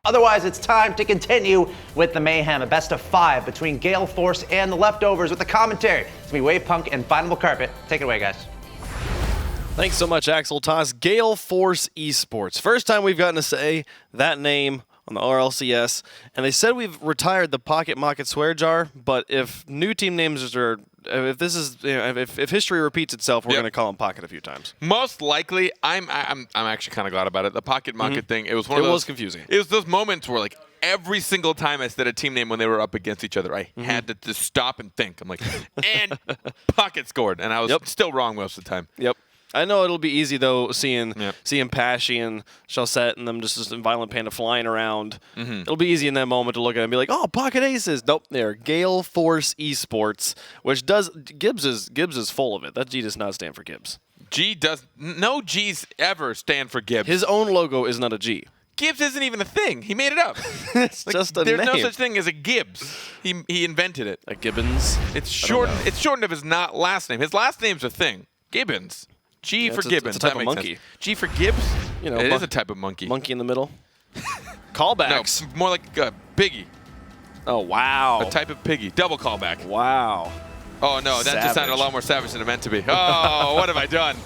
Otherwise, it's time to continue with the mayhem, a best of 5 between Gale Force and the Leftovers with the commentary. It's going to be Wave Punk and Final Carpet. Take it away, guys. Thanks so much, Axel Toss. Gale Force Esports. First time we've gotten to say that name on the RLCS, and they said we've retired the Pocket Market Swear Jar, but if new team names are, if this is, if history repeats itself, we're going to call them Pocket a few times. Most likely, I'm actually kind of glad about it. The Pocket Market thing, it was one of those. It was confusing. It was those moments where, like, every single time I said a team name when they were up against each other, I had to just stop and think. I'm like, and Pocket scored, and I was still wrong most of the time. Yep. I know it'll be easy, though, seeing Pashy and Chalsette and them just Violent Panda flying around. It'll be easy in that moment to look at it and be like, oh, Pocket Aces. Nope, they're Gale Force Esports, which does, Gibbs is full of it. That G does not stand for Gibbs. No G's ever stand for Gibbs. His own logo is not a G. Gibbs isn't even a thing. He made it up. It's just a name. There's no such thing as a Gibbs. He invented it. A Gibbons? It's shortened. It's shortened of his last name. His last name's a thing. Gibbons. G for Gibbons. It's a type of monkey. Sense. G for Gibbs? You know, it is a type of monkey. Monkey in the middle. Callbacks. No, more like a piggy. Oh, wow. A type of piggy. Double callback. Wow. Oh, no, that just sounded a lot more savage than it meant to be. Oh, what have I done?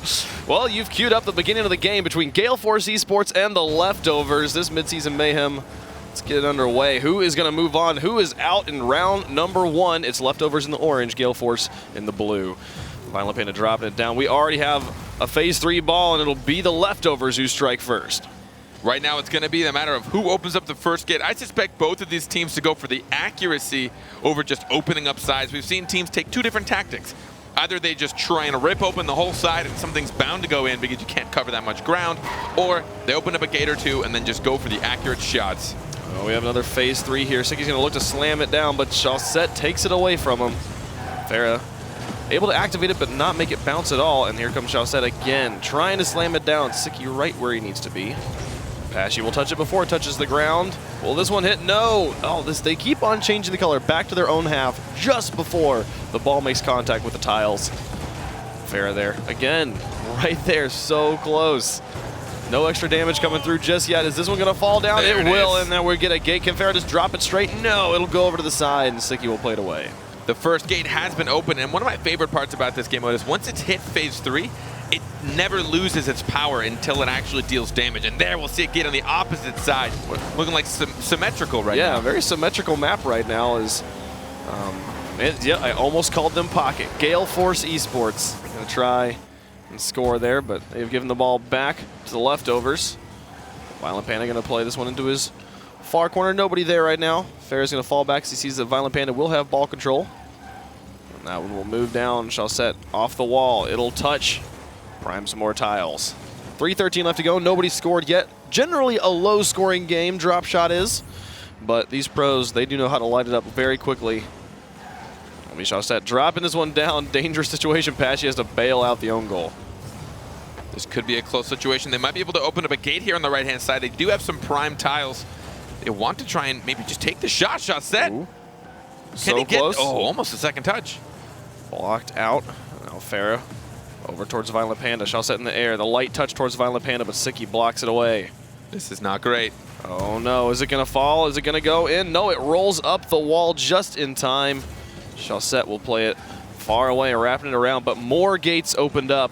Well, you've queued up the beginning of the game between Gale Force Esports and the Leftovers. This midseason mayhem. Let's get it underway. Who is going to move on? Who is out in round number 1? It's Leftovers in the orange, Gale Force in the blue. Violent Panda dropping it down. We already have a Phase 3 ball, and it'll be the Leftovers who strike first. Right now, it's going to be a matter of who opens up the first gate. I suspect both of these teams to go for the accuracy over just opening up sides. We've seen teams take 2 different tactics. Either they just try and rip open the whole side and something's bound to go in because you can't cover that much ground, or they open up a gate or 2 and then just go for the accurate shots. Well, we have another Phase 3 here. Sicky's going to look to slam it down, but Chalsette takes it away from him. Farah able to activate it, but not make it bounce at all. And here comes Chalsette again, trying to slam it down. Sicky right where he needs to be. Pashy will touch it before it touches the ground. Will this one hit? No. Oh, they keep on changing the color back to their own half just before the ball makes contact with the tiles. Farah there again, right there, so close. No extra damage coming through just yet. Is this one going to fall down? It will, and then we get a gate. Can Farah just drop it straight? No, it'll go over to the side, and Sicky will play it away. The first gate has been opened, and one of my favorite parts about this game mode is once it's hit Phase 3, it never loses its power until it actually deals damage. And there we'll see it get on the opposite side, looking like symmetrical right now. Yeah, very symmetrical map right now. I almost called them Pocket. Gale Force Esports going to try and score there, but they've given the ball back to the Leftovers. Violent Panda going to play this one into his far corner. Nobody there right now. Farah's going to fall back as he sees that Violent Panda will have ball control. And that one will move down. Chalsette off the wall. It'll touch. Prime some more tiles. 3:13 left to go. Nobody scored yet. Generally a low-scoring game, drop shot is. But these pros, they do know how to light it up very quickly. Chalsette dropping this one down. Dangerous situation. Pashy has to bail out the own goal. This could be a close situation. They might be able to open up a gate here on the right-hand side. They do have some prime tiles. They want to try and maybe just take the shot. Chalsette. Can he get close. Oh, almost a second touch. Blocked out. Now Farah over towards Violent Panda. Chalsette in the air. The light touch towards Violent Panda, but Sicky blocks it away. This is not great. Oh no, is it going to fall? Is it going to go in? No, it rolls up the wall just in time. Chalsette will play it far away, wrapping it around, but more gates opened up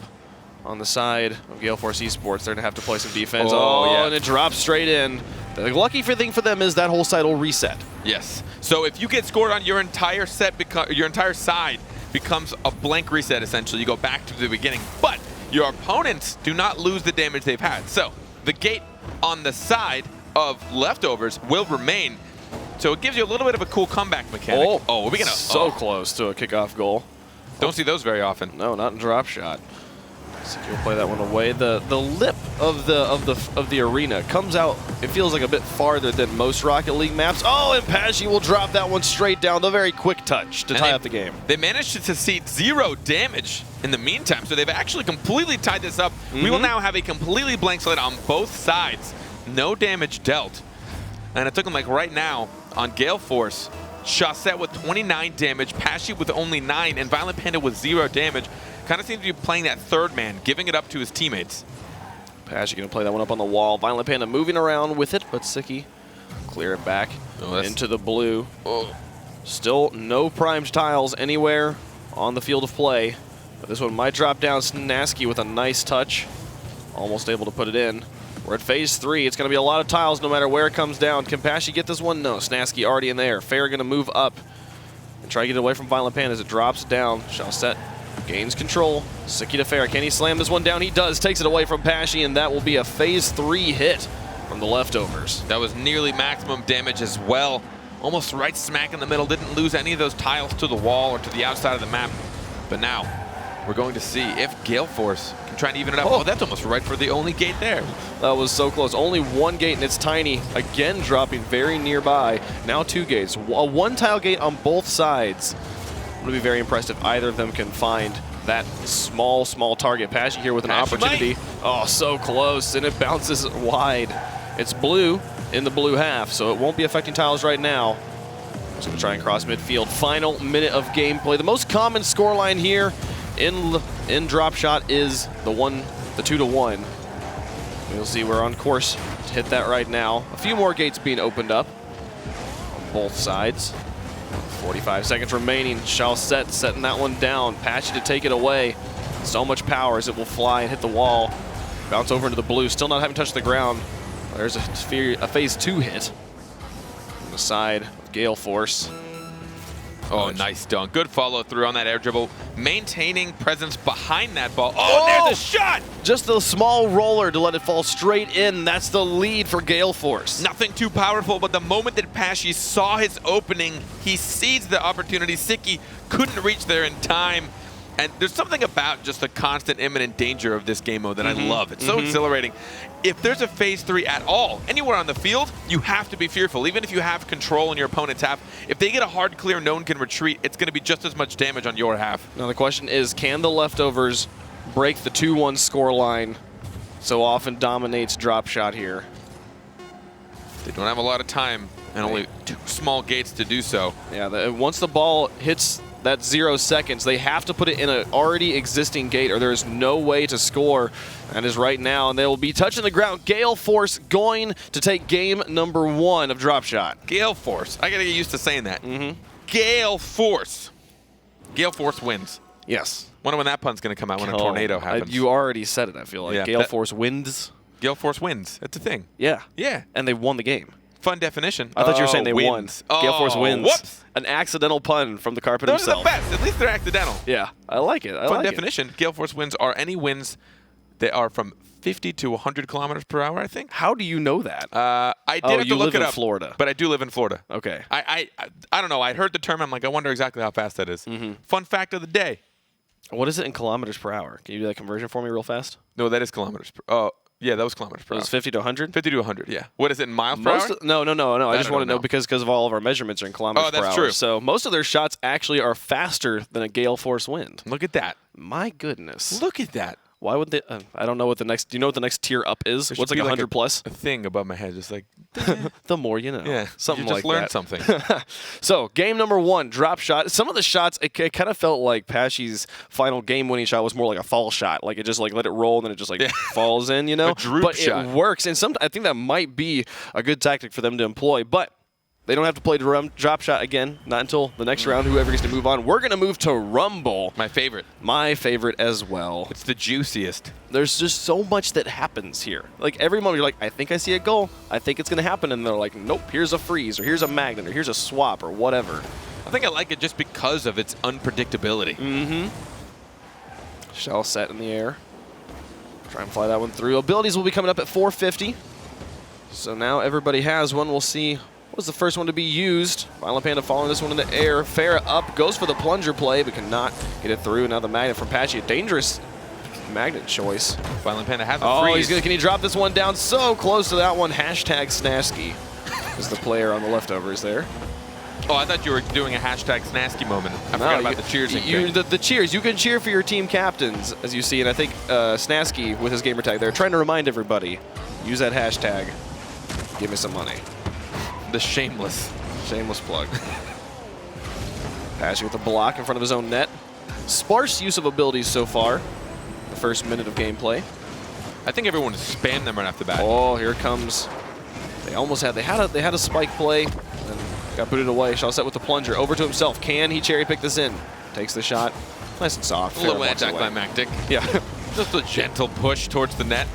on the side of Gale Force Esports. They're going to have to play some defense. Yeah. And it drops straight in. The lucky thing for them is that whole side will reset. Yes. So if you get scored on your entire side becomes a blank reset, essentially. You go back to the beginning. But your opponents do not lose the damage they've had. So the gate on the side of Leftovers will remain. So it gives you a little bit of a cool comeback mechanic. We're gonna so close to a kickoff goal. Don't see those very often. No, not in drop shot. So you'll play that one away. The lip of the arena comes out. It feels like a bit farther than most Rocket League maps. Oh, and Pashy will drop that one straight down. The very quick touch to tie up the game. They managed to see 0 damage in the meantime, so they've actually completely tied this up. We will now have a completely blank slate on both sides. No damage dealt. And it took them like right now on Gale Force. Chalsette with 29 damage, Pashy with only 9, and Violent Panda with 0 damage. Kind of seems to be playing that third man, giving it up to his teammates. Pashy going to play that one up on the wall. Violent Panda moving around with it, but Sicky Clear it back Oh, into the blue. Oh. Still no primed tiles anywhere on the field of play. But this one might drop down. Snasky with a nice touch. Almost able to put it in. We're at phase 3. It's going to be a lot of tiles no matter where it comes down. Can Pashy get this one? No. Snasky already in there. Fair going to move up and try to get away from Violent Panda as it drops down. Chaussette gains control. Sicky to Fair. Can he slam this one down? He does. Takes it away from Pashy, and that will be a phase 3 hit from the leftovers. That was nearly maximum damage as well. Almost right smack in the middle. Didn't lose any of those tiles to the wall or to the outside of the map. But now we're going to see if Gale Force can try and even it up. Oh, that's almost right for the only gate there. That was so close. Only one gate, and it's tiny. Again, dropping very nearby. Now 2 gates. A 1-tile gate on both sides. I'm going to be very impressed if either of them can find that small target. Pashy here with an opportunity. Oh, so close, and it bounces wide. It's blue in the blue half, so it won't be affecting tiles right now. So we'll try and cross midfield. Final minute of gameplay. The most common scoreline here in drop shot is the 2-to-1. We'll see we're on course to hit that right now. A few more gates being opened up on both sides. 45 seconds remaining. Chaussette setting that one down. Patchy to take it away. So much power as it will fly and hit the wall. Bounce over into the blue. Still not having touched the ground. There's a phase 2 hit on the side of Gale Force. Oh, nice dunk. Good follow through on that air dribble. Maintaining presence behind that ball. Oh, there's a shot! Just a small roller to let it fall straight in. That's the lead for Gale Force. Nothing too powerful, but the moment that Pashy saw his opening, he seized the opportunity. Sicky couldn't reach there in time. And there's something about just the constant imminent danger of this game mode that I love. It's so exhilarating. If there's a phase 3 at all, anywhere on the field, you have to be fearful. Even if you have control in your opponent's half, if they get a hard clear, no one can retreat, it's going to be just as much damage on your half. Now the question is, can the leftovers break the 2-1 score line so often dominates drop shot here? They don't have a lot of time and only 2 small gates to do so. Yeah, once the ball hits that 0 seconds, they have to put it in an already existing gate or there is no way to score. That is right now, and they will be touching the ground. Gale Force going to take game number 1 of drop shot. Gale Force. I got to get used to saying that. Gale Force. Gale Force wins. Yes. Wonder when that pun's going to come out when a tornado happens. You already said it, I feel like. Yeah, Gale Force wins. Gale Force wins. It's a thing. Yeah. Yeah. And they won the game. Fun definition. I thought you were saying they won. Gale Force wins. Whoops. An accidental pun from the carpet Those himself. are the best. At least they're accidental. Yeah, I like it. Fun definition. Gale Force wins are any wins that are from 50 to 100 kilometers per hour, I think. How do you know that? I did have to look it up. You live in Florida. But I do live in Florida. Okay. I don't know. I heard the term. I'm like, I wonder exactly how fast that is. Fun fact of the day. What is it in kilometers per hour? Can you do that conversion for me real fast? No, that is kilometers per hour. Yeah, that was kilometers per hour. It was 50 to 100? 50 to 100, yeah. What is it in miles per hour? No. I just want to know because of all of our measurements are in kilometers per hour. Oh, that's true. So most of their shots actually are faster than a Gale Force wind. Look at that. My goodness. Look at that. Why would they? I don't know what the next. Do you know what the next tier up is? What's like 100 plus? A thing above my head, just like. The more you know. Yeah, something you just like learned that. something. So game number 1, drop shot. Some of the shots, it kind of felt like Pashy's final game-winning shot was more like a fall shot. Like it just like let it roll and then it just like falls in, you know. A droop but shot. It works, and I think that might be a good tactic for them to employ. But they don't have to play drop shot again, not until the next round, whoever gets to move on. We're going to move to Rumble. My favorite. My favorite as well. It's the juiciest. There's just so much that happens here. Like every moment you're like, I think I see a goal. I think it's going to happen. And they're like, nope, here's a freeze, or here's a magnet, or here's a swap, or whatever. I think I like it just because of its unpredictability. Shell set in the air. Try and fly that one through. Abilities will be coming up at 450. So now everybody has one. We'll see what was the first one to be used. Violent Panda following this one in the air. Farah up, goes for the plunger play, but cannot get it through. Now the magnet from Patchy, a dangerous magnet choice. Violent Panda has a freeze. Can he drop this one down? So close to that one. Hashtag Snasky is the player on the leftovers there. Oh, I thought you were doing a hashtag Snasky moment. I forgot about the cheers. The cheers. You can cheer for your team captains, as you see. And I think Snasky, with his gamer tag there, trying to remind everybody, use that hashtag. Give me some money. The shameless plug. Patchy with a block in front of his own net. Sparse use of abilities so far. The first minute of gameplay. I think everyone spammed them right off the bat. Oh, here comes They almost had, they had a spike play, and got booted away. Shawset with the plunger, over to himself. Can he cherry pick this in? Takes the shot, nice and soft. A little anticlimactic. Yeah. Just a gentle push towards the net.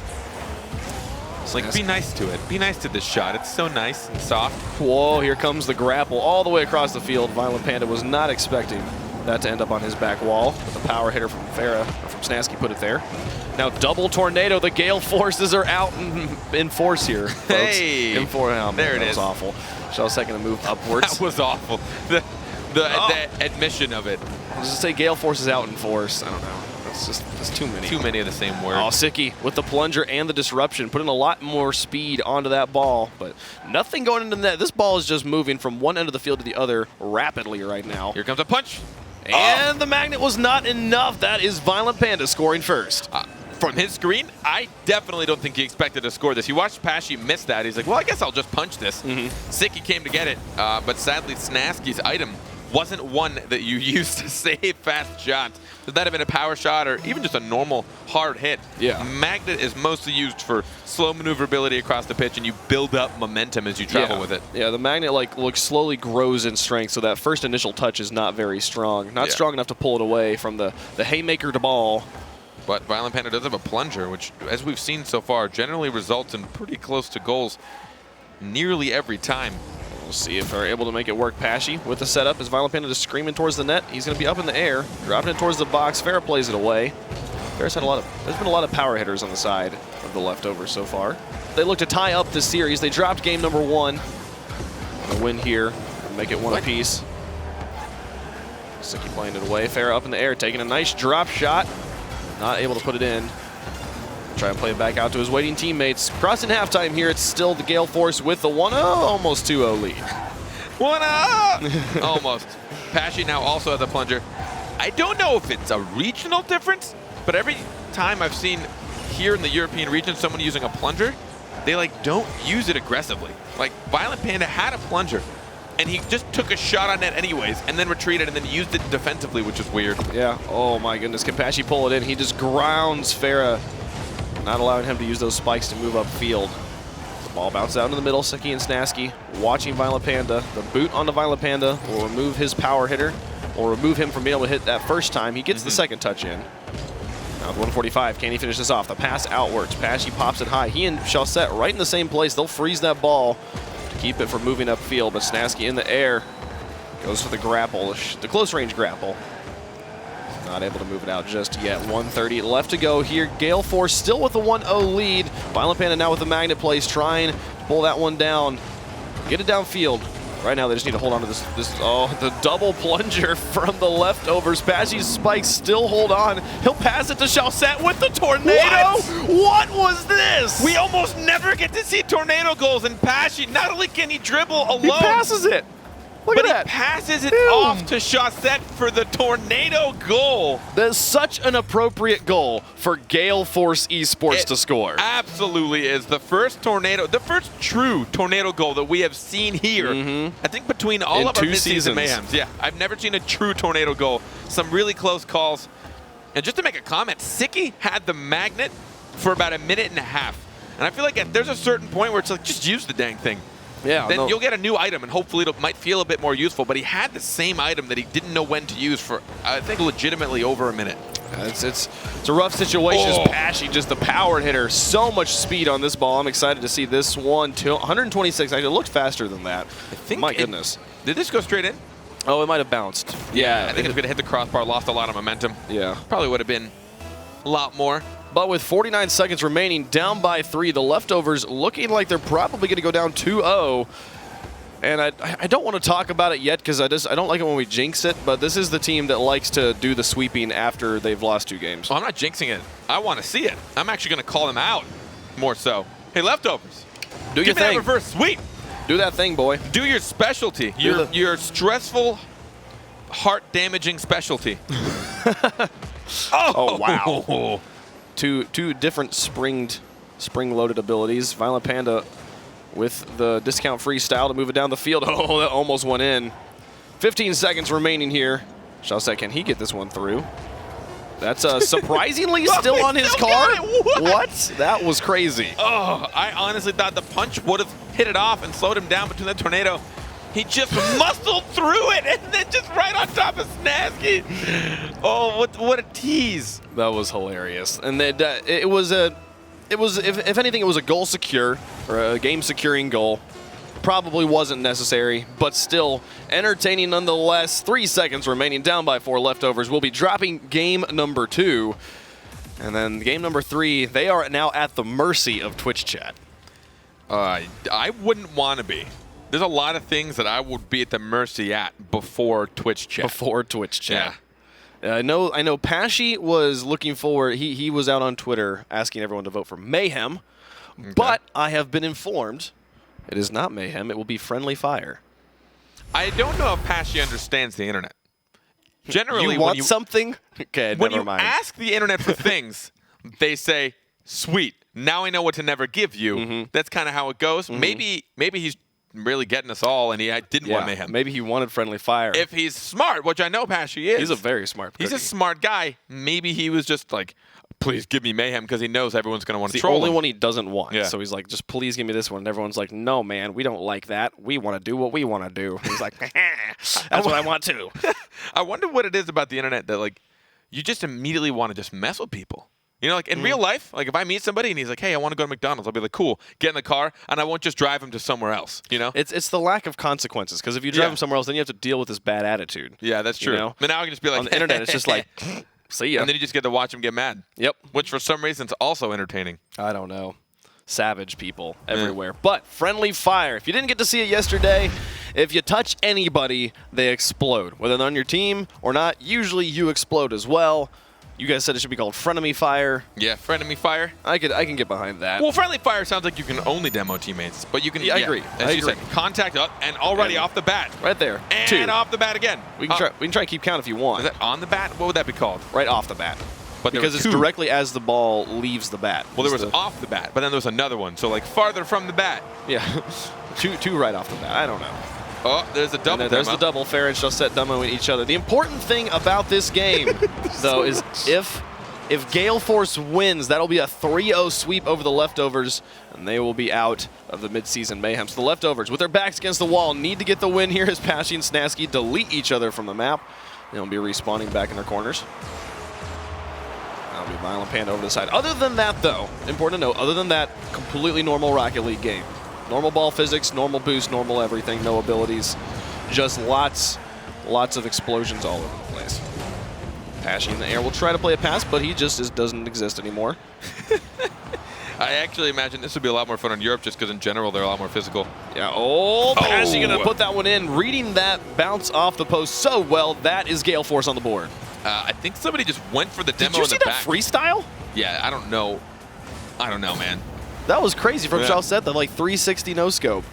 It's like, be nice to it. Be nice to this shot. It's so nice and soft. Whoa, here comes the grapple all the way across the field. Violent Panda was not expecting that to end up on his back wall, but the power hitter from from Snasky put it there. Now double tornado. The Gale forces are out in force here, folks. Hey, in force. Oh, man, there it that is. was awful. Shell second to move upwards. That was awful. The admission of it. I was just say Gale forces out in force. I don't know. That's too many. Too many of the same word. Oh, Sicky with the plunger and the disruption, putting a lot more speed onto that ball, but nothing going into the net. This ball is just moving from one end of the field to the other rapidly right now. Here comes a punch. And the magnet was not enough. That is Violent Panda scoring first. From his screen, I definitely don't think he expected to score this. He watched Pashy miss that. He's like, well, I guess I'll just punch this. Sicky came to get it, but sadly Snasky's item wasn't one that you used to save fast shots. Would that have been a power shot or even just a normal hard hit? Yeah. Magnet is mostly used for slow maneuverability across the pitch, and you build up momentum as you travel with it. Yeah, the magnet slowly grows in strength, so that first initial touch is not very strong. Not strong enough to pull it away from the haymaker to ball. But Violent Panda does have a plunger, which, as we've seen so far, generally results in pretty close to goals nearly every time. We'll see if they're able to make it work. Pashy with the setup as Violent Panda just screaming towards the net. He's going to be up in the air, dropping it towards the box. Farrah plays it away. Farrah's had there's been a lot of power hitters on the side of the leftovers so far. They look to tie up this series. They dropped game number 1. A win here, make it one apiece. Sicky playing it away. Farrah up in the air, taking a nice drop shot. Not able to put it in. Try and play it back out to his waiting teammates. Crossing halftime here, it's still the Gale Force with the 1-0, almost 2-0 lead. 1-0! Almost. Pashy now also has a plunger. I don't know if it's a regional difference, but every time I've seen here in the European region someone using a plunger, they don't use it aggressively. Like Violent Panda had a plunger, and he just took a shot on net anyways, and then retreated, and then used it defensively, which is weird. Yeah, oh my goodness, can Pashy pull it in? He just grounds Farrah, not allowing him to use those spikes to move upfield. The ball bounces out in the middle. Sicky and Snasky watching Violent Panda. The boot on the Violent Panda will remove his power hitter, or remove him from being able to hit that first time. He gets the second touch in. Now 145, can he finish this off? The pass outwards. Pashy pops it high. He and Shawset right in the same place. They'll freeze that ball to keep it from moving upfield, but Snasky in the air goes for the grapple, the close range grapple. Not able to move it out just yet. 1:30 left to go here. Gale Force still with the 1-0 lead. Violent Panda now with the magnet plays, trying to pull that one down. Get it downfield. Right now they just need to hold on to this. Oh, the double plunger from the leftovers. Pashy's spikes still hold on. He'll pass it to Shawset with the tornado. What was this? We almost never get to see tornado goals, and Pashy, not only can he dribble alone, He passes it. Look but at that. he passes it off to Shawset for the tornado goal. That's such an appropriate goal for Gale Force Esports to score. Absolutely is. The first true tornado goal that we have seen here. I think between all In of our 2 Midseason seasons. Mayhems. Yeah, I've never seen a true tornado goal. Some really close calls. And just to make a comment, Sicky had the magnet for about a minute and a half. And I feel like there's a certain point where it's like, just use the dang thing. Yeah, Then you'll get a new item, and hopefully it might feel a bit more useful. But he had the same item that he didn't know when to use for, I think, legitimately over a minute. It's a rough situation. As Pashy, just the power hitter. So much speed on this ball. I'm excited to see this one. 126. Actually, it looked faster than that. I think My goodness. Did this go straight in? Oh, it might have bounced. Yeah, I think it was going to hit the crossbar, lost a lot of momentum. Yeah. Probably would have been a lot more. But with 49 seconds remaining, down by 3, the leftovers looking like they're probably going to go down 2-0. And I don't want to talk about it yet because I don't like it when we jinx it, but this is the team that likes to do the sweeping after they've lost 2 games. Well, I'm not jinxing it. I want to see it. I'm actually going to call them out more so. Hey, leftovers. Do your Give me that thing. reverse sweep. Do that thing, boy. Do your specialty. Your stressful, heart-damaging specialty. Oh, wow. Two different spring-loaded abilities. Violent Panda with the discount-free style to move it down the field. Oh, that almost went in. 15 seconds remaining here. Shawset, can he get this one through? That's surprisingly still on his car. What? That was crazy. Oh, I honestly thought the punch would have hit it off and slowed him down between the tornado. He just muscled through it and then just right on top of Snasky. Oh, what a tease. That was hilarious. And it was if anything, it was a goal secure or a game securing goal. Probably wasn't necessary, but still entertaining nonetheless. 3 seconds remaining, down by 4 leftovers. We'll be dropping game number 2. And then game number 3, they are now at the mercy of Twitch chat. I wouldn't want to be. There's a lot of things that I would be at the mercy at before Twitch chat. Before Twitch chat. Yeah. I know Pashy was looking forward. He was out on Twitter asking everyone to vote for Mayhem. Okay. But I have been informed it is not Mayhem. It will be Friendly Fire. I don't know if Pashy understands the internet. Generally, you want something? Okay, when never you mind. ask the internet for things, they say, "Sweet, now I know what to never give you." That's kind of how it goes. Maybe he's really getting us all, and he didn't want Mayhem. Maybe he wanted Friendly Fire. If he's smart, which I know Pashy is. He's a very smart cookie. He's a smart guy. Maybe he was just like, please give me Mayhem, because he knows everyone's going to want to the troll only him. one he doesn't want. Yeah. So he's like, just please give me this one. And everyone's like, no, man, we don't like that. We want to do what we want to do. He's like, that's what I want to. I wonder what it is about the internet that, like, you just immediately want to just mess with people. You know, like in real life, like if I meet somebody and he's like, hey, I want to go to McDonald's, I'll be like, cool, get in the car, and I won't just drive him to somewhere else, you know? It's the lack of consequences, because if you drive him somewhere else, then you have to deal with this bad attitude. Yeah, that's true. You know? But now I can just be like, on the internet, it's just like, see ya. And then you just get to watch him get mad. Yep. Which for some reason is also entertaining. I don't know. Savage people everywhere. But Friendly Fire, if you didn't get to see it yesterday, if you touch anybody, they explode. Whether they're on your team or not, usually you explode as well. You guys said it should be called Frenemy Fire. Yeah, Frenemy Fire. I can get behind that. Well, Friendly Fire sounds like you can only demo teammates, but you can. Yeah, I agree. As you said, contact up and already off the bat. Right there. And 2. off the bat again. We can try and keep count if you want. Is that on the bat? What would that be called? Right off the bat. But because it's directly as the ball leaves the bat. Well, there was off the bat, but then there was another one. So like farther from the bat. Yeah, two right off the bat. I don't know. Oh, there's a double. There's the double. Fair and Chaussette demoing each other. The important thing about this game, though, is if Gale Force wins, that'll be a 3-0 sweep over the Leftovers, and they will be out of the Midseason Mayhem. So the Leftovers, with their backs against the wall, need to get the win here as Pashy and Snasky delete each other from the map. They'll be respawning back in their corners. That'll be Violent Panda over the side. Other than that, though, important to note, other than that, completely normal Rocket League game. Normal ball physics, normal boost, normal everything, no abilities. Just lots of explosions all over the place. Pashy in the air will try to play a pass, but he just doesn't exist anymore. I actually imagine this would be a lot more fun in Europe just because in general they're a lot more physical. Yeah, Pashy gonna put that one in. Reading that bounce off the post so well, that is Gale Force on the board. I think somebody just went for the demo in the back. Did you see that freestyle? Yeah, I don't know, man. That was crazy from Chaussette, that like 360 no-scope.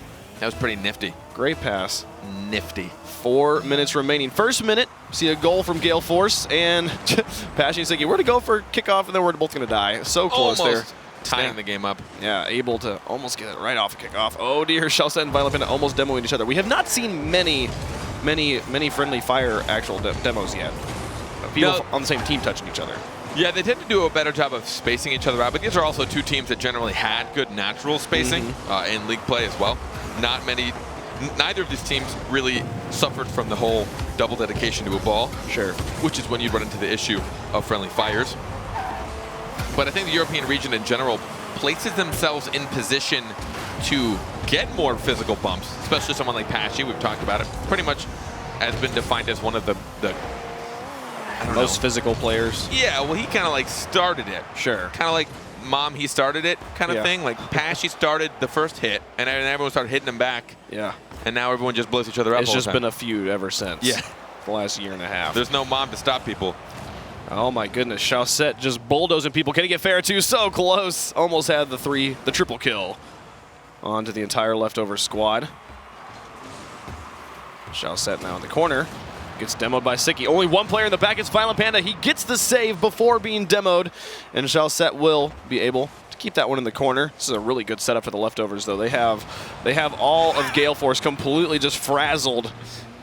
That was pretty nifty. Great pass. Nifty. 4 minutes remaining. First minute, see a goal from Gale Force, and Pashy and Siggy, we're to go for kickoff, and then we're both going to die. So close there. Tying the game up. Yeah, able to almost get it right off a kickoff. Oh dear, Chaussette and Violent Panda almost demoing each other. We have not seen many Friendly Fire actual demos yet. People on the same team touching each other. Yeah, they tend to do a better job of spacing each other out, but these are also two teams that generally had good natural spacing in league play as well. Neither of these teams really suffered from the whole double dedication to a ball. Sure. Which is when you run into the issue of Friendly Fires. But I think the European region in general places themselves in position to get more physical bumps, especially someone like Pashy. We've talked about it. Pretty much has been defined as one of the most physical players. Yeah, well, he kind of like started it. Sure. Kind of like Mom, he started it kind of thing. Like Pashy started the first hit, and everyone started hitting him back. Yeah. And now everyone just blows each other up. It's just been a feud ever since. Yeah. The last year and a half. There's no Mom to stop people. Oh my goodness, Chaussette just bulldozing people. Can he get fair too? So close. Almost had the triple kill onto the entire Leftover squad. Chaussette now in the corner. Gets demoed by Sicky. Only one player in the back is Violent Panda. He gets the save before being demoed, and Chaussette will be able to keep that one in the corner. This is a really good setup for the Leftovers, though. They have all of Gale Force completely just frazzled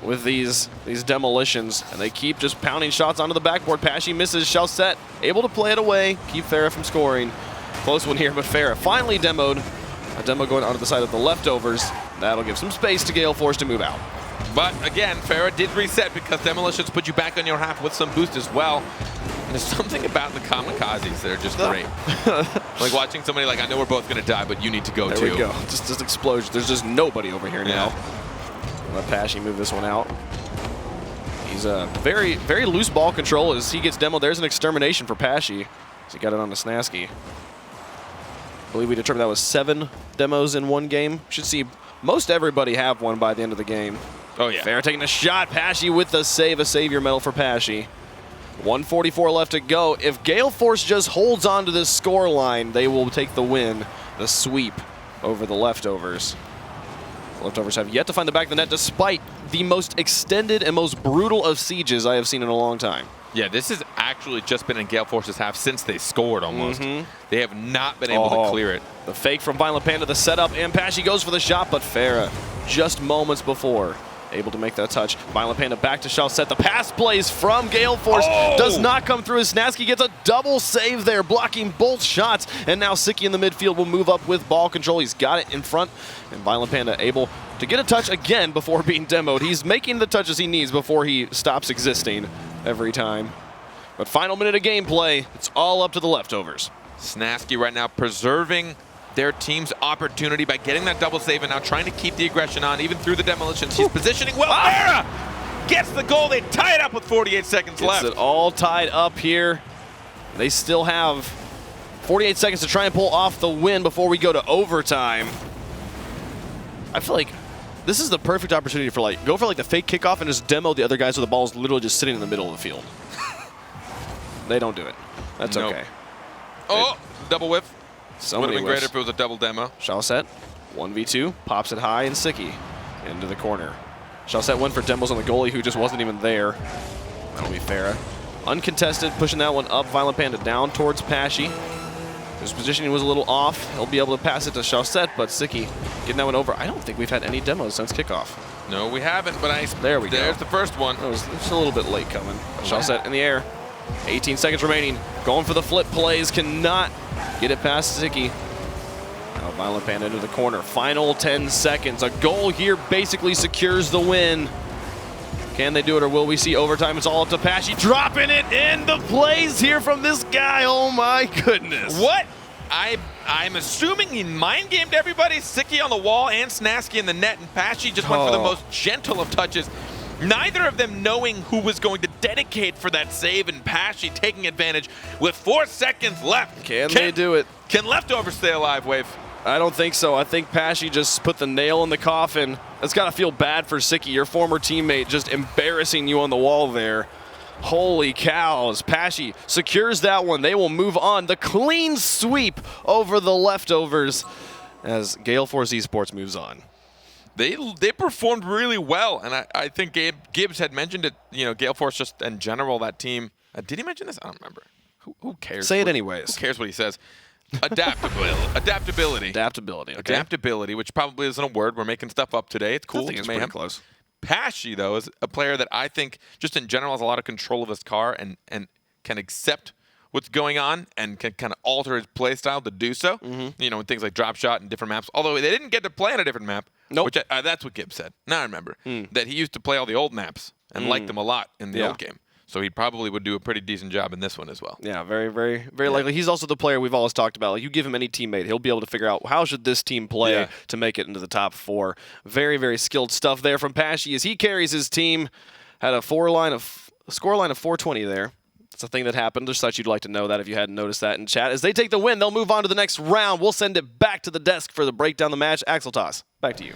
with these demolitions, and they keep just pounding shots onto the backboard. Pashy misses. Chaussette able to play it away, keep Farah from scoring. Close one here, but Farah finally demoed. A demo going onto the side of the leftovers. That'll give some space to Gale Force to move out. But again, Farah did reset because demolitions put you back on your half with some boost as well. And there's something about the kamikazes that are just great. Like watching somebody like, I know we're both going to die, but you need to go too. There we go. Just explosion. There's just nobody over here now. Let Pashy move this one out. He's a very, very loose ball control as he gets demoed. There's an extermination for Pashy. So he got it on to Snasky. I believe we determined that was 7 demos in one game. Should see most everybody have one by the end of the game. Oh, yeah. Farah taking a shot. Pashy with the save. A savior medal for Pashy. 1:44 left to go. If Gale Force just holds on to this score line, they will take the win, the sweep over the leftovers. The leftovers have yet to find the back of the net despite the most extended and most brutal of sieges I have seen in a long time. Yeah, this has actually just been in Gale Force's half since they scored almost. They have not been able to clear it. The fake from Violent Panda, the setup, and Pashy goes for the shot, but Farah, just moments before, able to make that touch. Violent Panda back to Chaussette. The pass plays from Gale Force does not come through as Snasky gets a double save there, blocking both shots. And now Sicky in the midfield will move up with ball control. He's got it in front, and Violent Panda able to get a touch again before being demoed. He's making the touches he needs before he stops existing every time. But final minute of gameplay, it's all up to the leftovers. Snasky right now preserving their team's opportunity by getting that double save and now trying to keep the aggression on even through the demolitions. He's positioning well. Farah gets the goal. They tie it up with 48 seconds left. It's all tied up here. They still have 48 seconds to try and pull off the win before we go to overtime. I feel like this is the perfect opportunity for go for the fake kickoff and just demo the other guys so the ball's literally just sitting in the middle of the field. They don't do it. That's okay. Oh, double whiff. So would have been whiffs. great if it was a double demo. Chaussette, 1v2, pops it high, and Sicky into the corner. Chaussette went for demos on the goalie who just wasn't even there. That'll be Farah. Uncontested, pushing that one up. Violent Panda down towards Pashy. His positioning was a little off. He'll be able to pass it to Chaussette, but Sicky getting that one over. I don't think we've had any demos since kickoff. No, we haven't, but there we go. There's the first one. It was just a little bit late coming. Chaussette in the air. 18 seconds remaining. Going for the flip plays. Cannot get it past Sicky. Now Violent Panda into the corner. Final 10 seconds. A goal here basically secures the win. Can they do it or will we see overtime? It's all up to Pashy. Dropping it in the plays here from this guy. Oh my goodness. What? I'm assuming he mind gamed everybody. Sicky on the wall and Snasky in the net, and Pashy just went for the most gentle of touches. Neither of them knowing who was going to dedicate for that save, and Pashy taking advantage with 4 seconds left. Can they do it? Can leftovers stay alive, Wave? I don't think so. I think Pashy just put the nail in the coffin. It's got to feel bad for Sicky, your former teammate, just embarrassing you on the wall there. Holy cows. Pashy secures that one. They will move on. The clean sweep over the leftovers as Gale Force Esports moves on. They performed really well, and I think Gibbs had mentioned it. You know, Gale Force just in general, that team. Did he mention this? I don't remember. Who cares? Say it anyways. Who cares what he says? Adaptability. Okay. Adaptability, which probably isn't a word. We're making stuff up today. It's cool. I think it's pretty close. Pashy, though, is a player that I think just in general has a lot of control of his car and can accept what's going on and can kind of alter his play style to do so. You know, with things like drop shot and different maps. Although they didn't get to play on a different map. Nope. Which that's what Gibbs said. Now I remember that he used to play all the old maps and liked them a lot in the old game. So he probably would do a pretty decent job in this one as well. Yeah, very, very, very likely. He's also the player we've always talked about. Like, you give him any teammate, he'll be able to figure out how should this team play to make it into the top 4. Very, very skilled stuff there from Pashy as he carries his team. Had a score line of 420 there. It's a thing that happened. Just thought you'd like to know that if you hadn't noticed that in chat. As they take the win, they'll move on to the next round. We'll send it back to the desk for the breakdown the match. Axel Toss, back to you.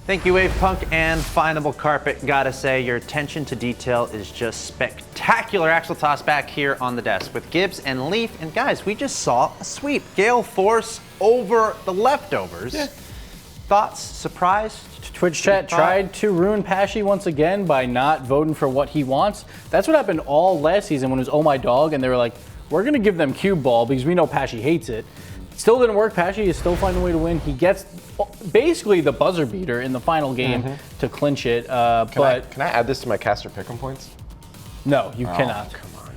Thank you, Wave Punk and Finable Carpet. Gotta say, your attention to detail is just spectacular. Axel Toss back here on the desk with Gibbs and Leaf. And guys, we just saw a sweep. Gale Force over the leftovers. Thoughts? Surprised? Twitch chat tried to ruin Pashy once again by not voting for what he wants. That's what happened all last season when it was Oh My Dog, and they were like, we're gonna give them cube ball because we know Pashy hates it. Still didn't work. Pashy is still finding a way to win. He gets basically the buzzer beater in the final game to clinch it. Can I add this to my caster pick'em points? No, you cannot. Come on.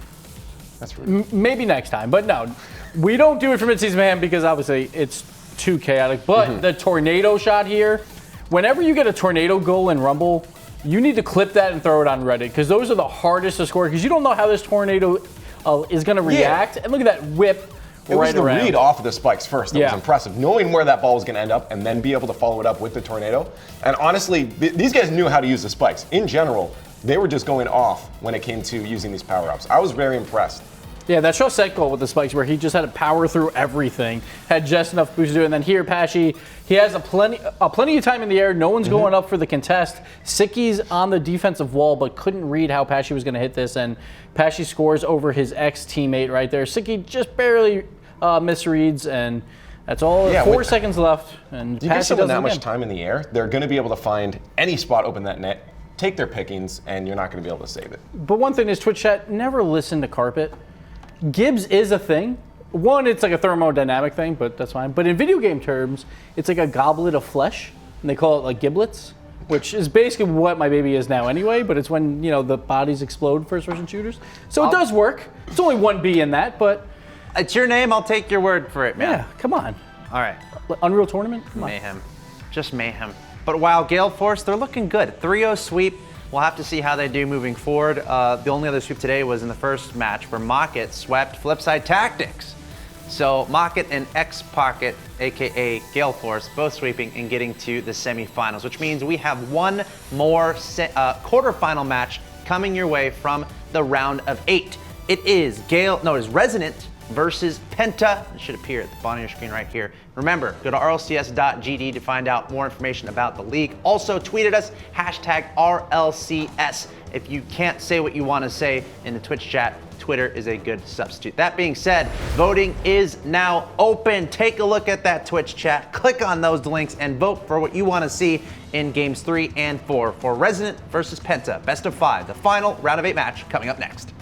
That's rude. Maybe next time, but no. We don't do it for Midseason Mayhem because obviously it's too chaotic. But the tornado shot here, whenever you get a tornado goal in Rumble, you need to clip that and throw it on Reddit because those are the hardest to score because you don't know how this tornado is going to react. And look at that whip It was the read off of the spikes first that was impressive. Knowing where that ball was going to end up and then be able to follow it up with the tornado. And honestly, these guys knew how to use the spikes. In general, they were just going off when it came to using these power-ups. I was very impressed. Yeah, that Chaussette goal with the spikes where he just had to power through everything, had just enough boost to do it. And then here, Pashy, he has a plenty of time in the air. No one's going up for the contest. Sicky's on the defensive wall, but couldn't read how Pashy was going to hit this. And Pashy scores over his ex-teammate right there. Sicky just barely misreads, and that's all. Yeah, 4 seconds left. And you give someone that much time in the air, they're going to be able to find any spot open that net, take their pickings, and you're not going to be able to save it. But one thing is, Twitch chat, never listen to Carpet. Gibbs is a thing. One, it's like a thermodynamic thing, but that's fine. But in video game terms, it's like a goblet of flesh, and they call it like giblets, which is basically what my baby is now anyway, but it's when, you know, the bodies explode first-person shooters. So it does work. It's only one B in that, but... It's your name, I'll take your word for it, man. Yeah, come on. All right. Unreal Tournament? Come on. Mayhem. Just mayhem. But wow, Gale Force, they're looking good. 3-0 sweep. We'll have to see how they do moving forward. The only other sweep today was in the first match where Mocket swept Flipside Tactics. So Mocket and X-Pocket, aka Gale Force, both sweeping and getting to the semifinals, which means we have one more quarterfinal match coming your way from the round of 8. It is Resonant versus Penta. It should appear at the bottom of your screen right here. Remember, go to rlcs.gd to find out more information about the league. Also, tweet at us, #RLCS. If you can't say what you want to say in the Twitch chat, Twitter is a good substitute. That being said, voting is now open. Take a look at that Twitch chat, click on those links, and vote for what you want to see in games 3 and 4 for Resonant versus Penta. Best of 5, the final round of 8 match coming up next.